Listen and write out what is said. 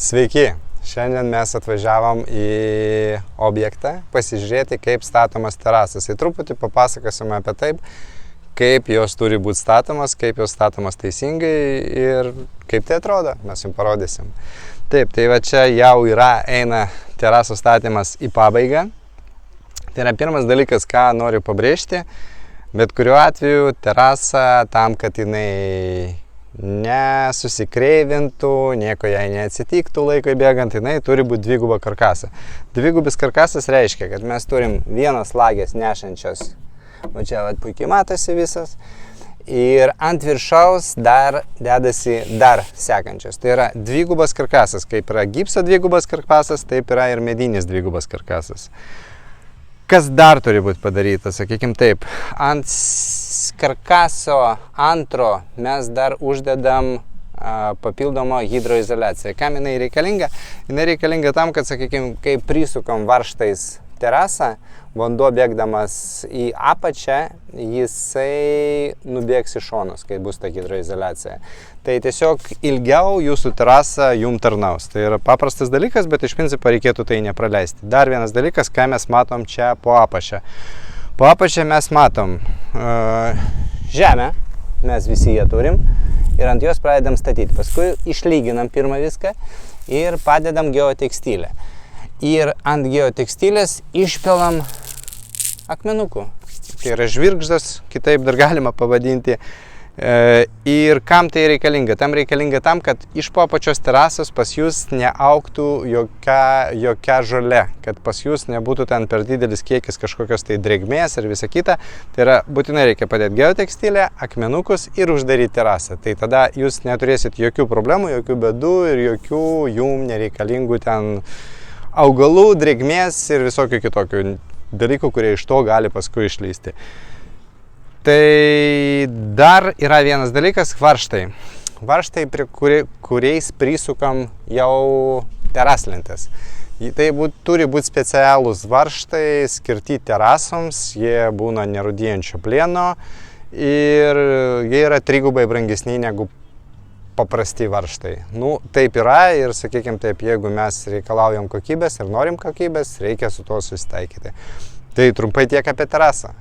Sveiki! Šiandien mes atvažiavom į objektą pasižiūrėti, kaip statomas terasas. Ir truputį papasakosime apie taip, kaip jos turi būti statomas, kaip jos statomas teisingai ir kaip tai atrodo. Mes jums parodysim. Taip, tai va čia jau eina teraso statymas į pabaigą. Tai yra pirmas dalykas, ką noriu pabrėžti. Bet kuriuo atveju terasa tam, kad jinai nesusikreivintų, nieko jai neatsitiktų laikui bėgant, jinai turi būti dviguba karkasa. Dvigubis karkasas reiškia, kad mes turim vienas lagės nešančios, va čia va, puikiai matosi visas, ir ant viršaus dar dedasi dar sekančios. Tai yra dvigubas karkasas, kaip yra gipso dvigubas karkasas, taip yra ir medinis dvigubas karkasas. Kas dar turi būti padaryta, sakykime taip, ant karkaso antro mes dar uždedam papildomą hidroizoliaciją. Kam jinai reikalinga? Jinai reikalinga tam, kad, sakykime, kai prisukam varžtais terasą, vanduo bėgdamas į apačią, jisai nubėgs į šonus, kai bus ta hidroizoliacija. Tai tiesiog ilgiau jūsų terasa jum tarnaus. Tai yra paprastas dalykas, bet iš principo reikėtų tai nepraleisti. Dar vienas dalykas, ką mes matom čia po apačią. Po apačią mes matom žemę, mes visi ją turim, ir ant jos pradedam statyti. Paskui išlyginam pirmą viską ir padedam geotekstilę. Ir ant geotekstilės išpilam akmenukų. Tai yra žvirgždas, kitaip dar galima pavadinti. Ir kam tai reikalinga? Tam reikalinga tam, kad iš po apačios terasos pas jūs neaugtų jokia žolė, kad pas jūs nebūtų ten per didelis kiekis kažkokios tai drėgmės ir visa kita. Tai yra, būtinai reikia padėti geotekstilę, akmenukus ir uždaryti terasą. Tai tada jūs neturėsit jokių problemų, jokių bėdų ir jokių jum nereikalingų ten augalų, drėgmės ir visokių kitokių dalykų, kurie iš to gali paskui išlysti. Tai dar yra vienas dalykas – varžtai. Varžtai, kuriais prisukam jau teraslentės. Tai turi būti specialūs varžtai skirti terasoms, jie būna nerūdijančio plieno ir jie yra trigubai brangesni negu paprasti varžtai. Nu, taip yra ir, sakykime taip, jeigu mes reikalaujam kokybės ir norim kokybės, reikia su tuo susitaikyti. Tai trumpai tiek apie terasą.